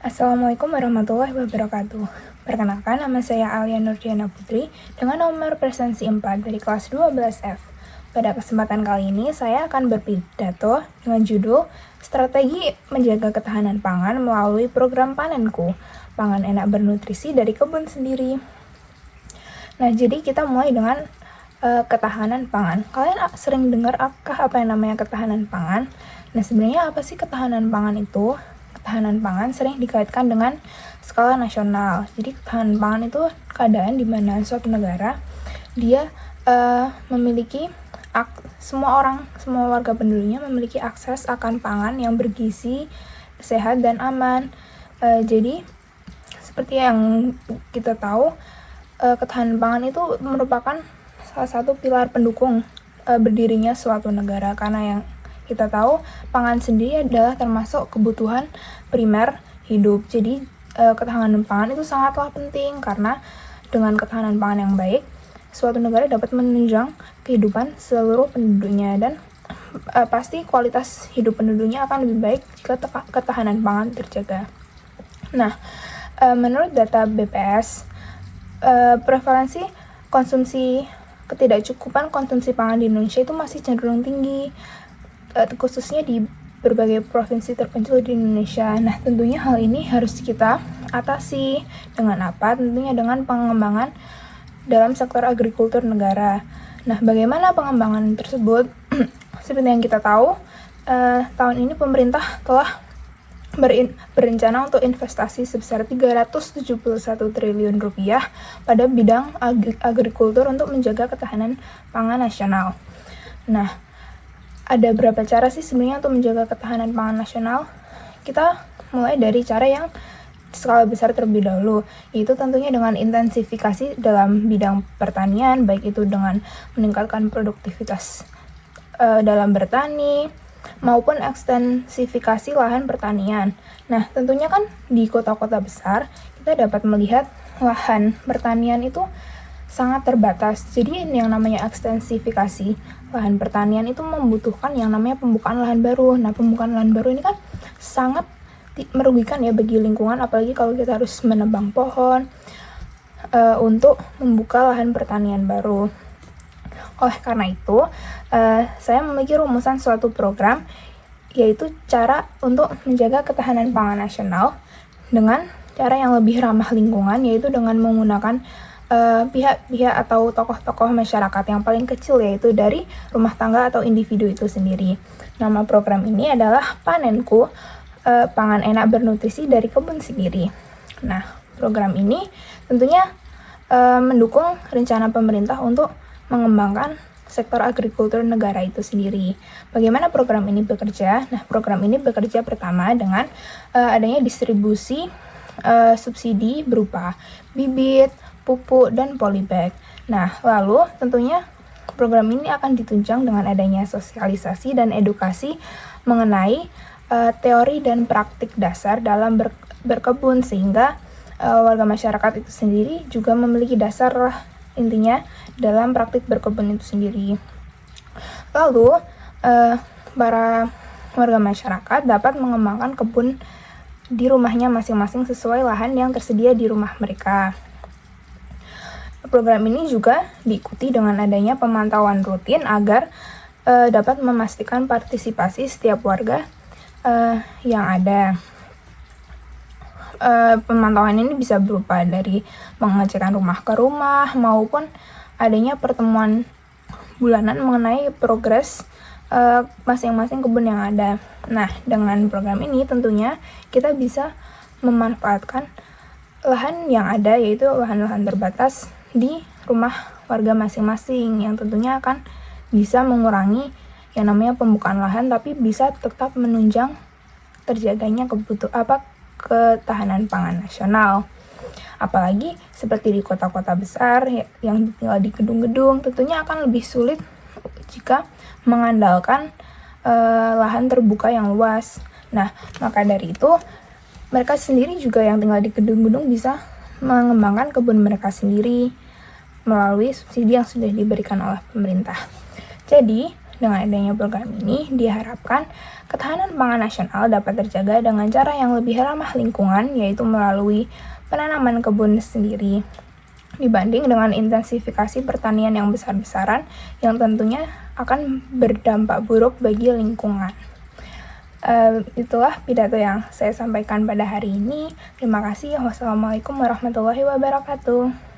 Assalamualaikum warahmatullahi wabarakatuh. Perkenalkan, nama saya Alia Nurdiana Putri dengan nomor presensi 4 dari kelas 12F. Pada kesempatan kali ini, saya akan berpidato dengan judul Strategi Menjaga Ketahanan Pangan melalui Program Panenku, Pangan Enak Bernutrisi dari Kebun Sendiri. Nah, jadi kita mulai dengan ketahanan pangan. Kalian sering dengar apa yang namanya ketahanan pangan? Nah, sebenarnya apa sih ketahanan pangan itu? Ketahanan pangan sering dikaitkan dengan skala nasional. Jadi ketahanan pangan itu keadaan di mana suatu negara dia memiliki semua warga penduduknya memiliki akses akan pangan yang bergizi, sehat dan aman. Jadi seperti yang kita tahu, ketahanan pangan itu merupakan salah satu pilar pendukung berdirinya suatu negara, karena yang kita tahu pangan sendiri adalah termasuk kebutuhan primer hidup. Jadi ketahanan pangan itu sangatlah penting, karena dengan ketahanan pangan yang baik, suatu negara dapat menunjang kehidupan seluruh penduduknya, dan pasti kualitas hidup penduduknya akan lebih baik jika ketahanan pangan terjaga. Nah, menurut data BPS, prevalensi ketidakcukupan konsumsi pangan di Indonesia itu masih cenderung tinggi, khususnya di berbagai provinsi terpencil di Indonesia. Nah, tentunya hal ini harus kita atasi dengan apa? Tentunya dengan pengembangan dalam sektor agrikultur negara. Nah, bagaimana pengembangan tersebut? Seperti yang kita tahu, tahun ini pemerintah telah berencana untuk investasi sebesar 371 triliun rupiah pada bidang agrikultur untuk menjaga ketahanan pangan nasional. Nah, ada berapa cara sih sebenarnya untuk menjaga ketahanan pangan nasional? Kita mulai dari cara yang skala besar terlebih dahulu, yaitu tentunya dengan intensifikasi dalam bidang pertanian, baik itu dengan meningkatkan produktivitas dalam bertani, maupun ekstensifikasi lahan pertanian. Nah, tentunya kan di kota-kota besar, kita dapat melihat lahan pertanian itu sangat terbatas. Jadi yang namanya ekstensifikasi lahan pertanian itu membutuhkan yang namanya pembukaan lahan baru. Nah, pembukaan lahan baru ini kan sangat merugikan ya bagi lingkungan, apalagi kalau kita harus menebang pohon untuk membuka lahan pertanian baru. Oleh karena itu, saya memiliki rumusan suatu program, yaitu cara untuk menjaga ketahanan pangan nasional dengan cara yang lebih ramah lingkungan, yaitu dengan menggunakan pihak-pihak atau tokoh-tokoh masyarakat yang paling kecil, yaitu dari rumah tangga atau individu itu sendiri. Nama program ini adalah Panenku, Pangan Enak Bernutrisi dari Kebun Sendiri. Nah, program ini tentunya mendukung rencana pemerintah untuk mengembangkan sektor agrikultur negara itu sendiri. Bagaimana program ini bekerja? Nah, program ini bekerja pertama dengan adanya distribusi subsidi berupa bibit, pupuk, dan polybag. Nah, lalu tentunya program ini akan ditunjang dengan adanya sosialisasi dan edukasi mengenai teori dan praktik dasar dalam berkebun, sehingga warga masyarakat itu sendiri juga memiliki dasar lah intinya dalam praktik berkebun itu sendiri. Lalu para warga masyarakat dapat mengembangkan kebun di rumahnya masing-masing sesuai lahan yang tersedia di rumah mereka. Program ini juga diikuti dengan adanya pemantauan rutin agar dapat memastikan partisipasi setiap warga yang ada. Pemantauan ini bisa berupa dari pengecekan rumah ke rumah maupun adanya pertemuan bulanan mengenai progres masing-masing kebun yang ada. Nah, dengan program ini tentunya kita bisa memanfaatkan lahan yang ada, yaitu lahan-lahan terbatas di rumah warga masing-masing, yang tentunya akan bisa mengurangi yang namanya pembukaan lahan, tapi bisa tetap menunjang terjaganya ketahanan pangan nasional. Apalagi seperti di kota-kota besar yang tinggal di gedung-gedung, tentunya akan lebih sulit jika mengandalkan lahan terbuka yang luas. Nah, maka dari itu mereka sendiri juga yang tinggal di gedung-gedung bisa mengembangkan kebun mereka sendiri melalui subsidi yang sudah diberikan oleh pemerintah. Jadi, Dengan adanya program ini, diharapkan ketahanan pangan nasional dapat terjaga dengan cara yang lebih ramah lingkungan, yaitu melalui penanaman kebun sendiri, dibanding dengan intensifikasi pertanian yang besar-besaran yang tentunya akan berdampak buruk bagi lingkungan. Itulah pidato yang saya sampaikan pada hari ini. Terima kasih. Wassalamualaikum warahmatullahi wabarakatuh.